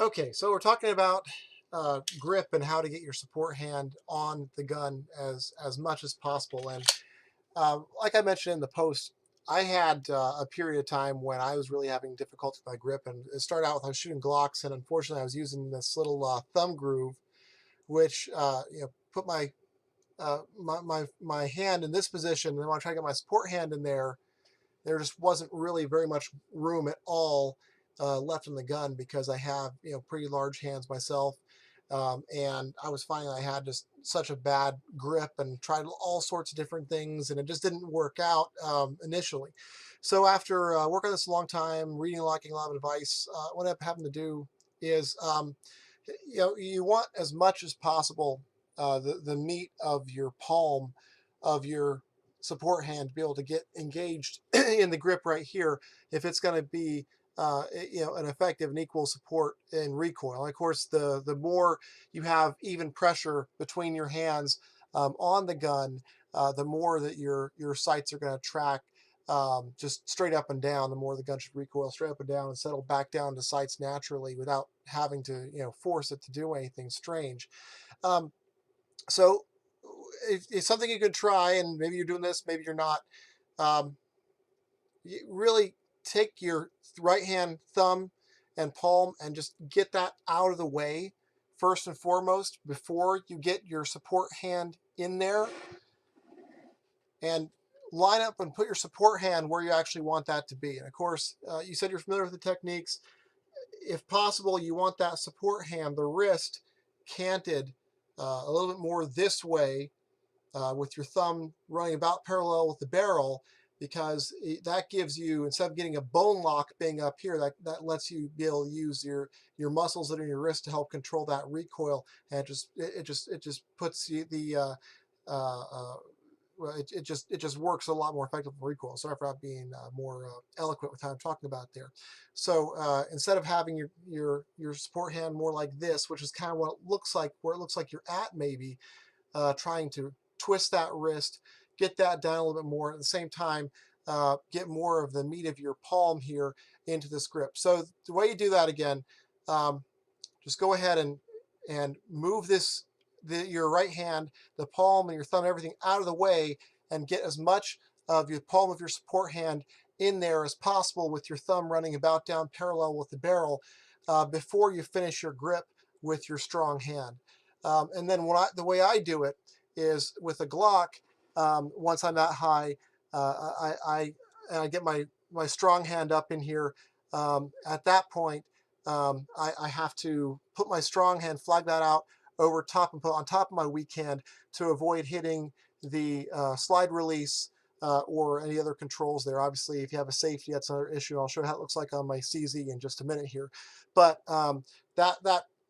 Okay, so we're talking about grip and how to get your support hand on the gun as much as possible. And like I mentioned in the post, I had a period of time when I was really having difficulty with my grip, and it started out with I was shooting Glocks, and unfortunately I was using this little thumb groove, which put my hand in this position, and then when I try to get my support hand in there, there just wasn't really very much room at all left in the gun because I have pretty large hands myself, and I was finding I had just such a bad grip and tried all sorts of different things, and it just didn't work out initially. So after working on this a long time, reading a lot, getting a lot of advice, what I ended up having to do is you want as much as possible the meat of your palm of your support hand to be able to get engaged in the grip right here if it's going to be an effective and equal support in recoil. And of course, the more you have even pressure between your hands on the gun, the more that your sights are going to track just straight up and down. The more the gun should recoil straight up and down and settle back down to sights naturally without having to force it to do anything strange. Um, so it's something you could try, and maybe you're doing this, maybe you're not. Um, you really take your right hand thumb and palm and just get that out of the way first and foremost before you get your support hand in there, and line up and put your support hand where you actually want that to be. And of course, you said you're familiar with the techniques. If possible, you want that support hand, the wrist, canted a little bit more this way, with your thumb running about parallel with the barrel, because that gives you, instead of getting a bone lock being up here, that lets you be able to use your muscles that are in your wrist to help control that recoil, and it just puts you the well, it just works a lot more effective for recoil. Sorry for not being more eloquent with how I'm talking about it there. So instead of having your support hand more like this, which is kind of what it looks like, where it looks like you're at maybe, trying to twist that wrist, get that down a little bit more. At the same time, get more of the meat of your palm here into this grip. So the way you do that again, um, just go ahead and move your right hand, the palm and your thumb, everything out of the way, and get as much of your palm of your support hand in there as possible with your thumb running about down parallel with the barrel before you finish your grip with your strong hand. And then the way I do it is with a Glock. Once I'm that high, I get my strong hand up in here. At that point, I have to put my strong hand, flag that out over top, and put on top of my weak hand to avoid hitting the slide release or any other controls there. Obviously, if you have a safety, that's another issue. I'll show you how it looks like on my CZ in just a minute here. But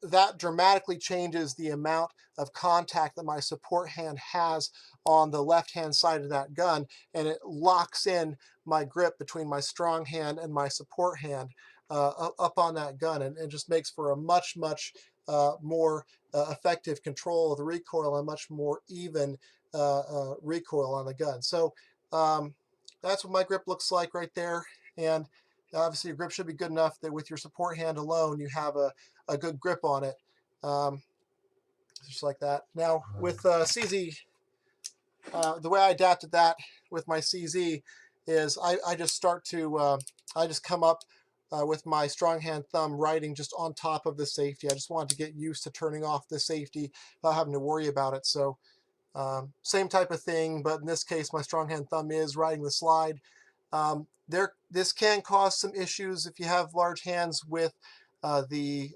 that dramatically changes the amount of contact that my support hand has on the left hand side of that gun, and it locks in my grip between my strong hand and my support hand up on that gun, and just makes for a much more effective control of the recoil and much more even recoil on the gun. So um, that's what my grip looks like right there. And obviously your grip should be good enough that with your support hand alone you have a good grip on it, um, just like that. Now with CZ, the way I adapted that with my CZ is I just start to I just come up with my strong hand thumb riding just on top of the safety. I just wanted to get used to turning off the safety without having to worry about it. So same type of thing, but in this case my strong hand thumb is riding the slide. This can cause some issues if you have large hands with the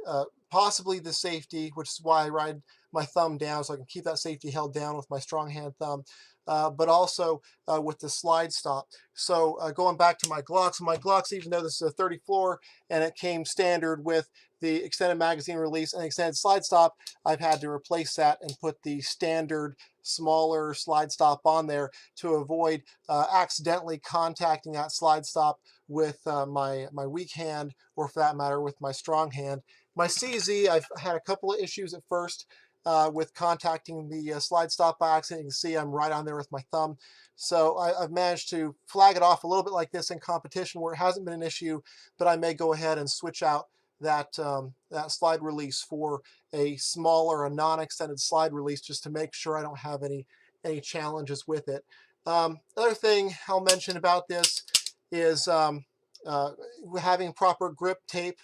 possibly the safety, which is why I ride my thumb down so I can keep that safety held down with my strong hand thumb, but also with the slide stop. So going back to my Glocks, even though this is a 34 and it came standard with the extended magazine release and extended slide stop, I've had to replace that and put the standard smaller slide stop on there to avoid accidentally contacting that slide stop with my weak hand, or for that matter with my strong hand. My CZ, I've had a couple of issues at first with contacting the slide stop by accident. You can see I'm right on there with my thumb. So I've managed to flag it off a little bit like this in competition where it hasn't been an issue, but I may go ahead and switch out that slide release for a smaller, a non-extended slide release, just to make sure I don't have any challenges with it. Other thing I'll mention about this is having proper grip tape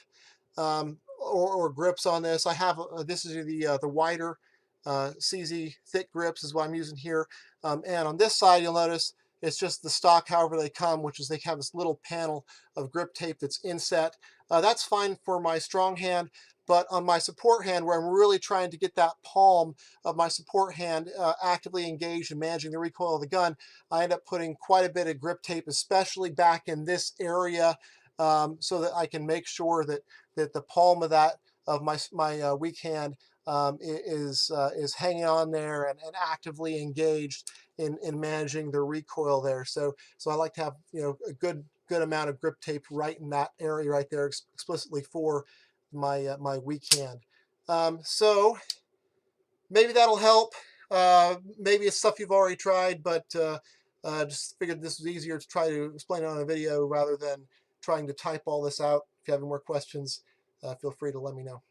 or grips on this. I have this is the wider CZ thick grips is what I'm using here, and on this side you'll notice it's just the stock however they come, which is they have this little panel of grip tape that's inset. That's fine for my strong hand, but on my support hand, where I'm really trying to get that palm of my support hand actively engaged in managing the recoil of the gun, I end up putting quite a bit of grip tape, especially back in this area, so that I can make sure that the palm of my weak hand is hanging on there and actively engaged in managing the recoil there. So I like to have a good amount of grip tape right in that area right there, explicitly for my weak hand. So maybe that'll help. Maybe it's stuff you've already tried, but just figured this was easier to try to explain it on a video rather than trying to type all this out. If you have any more questions, feel free to let me know.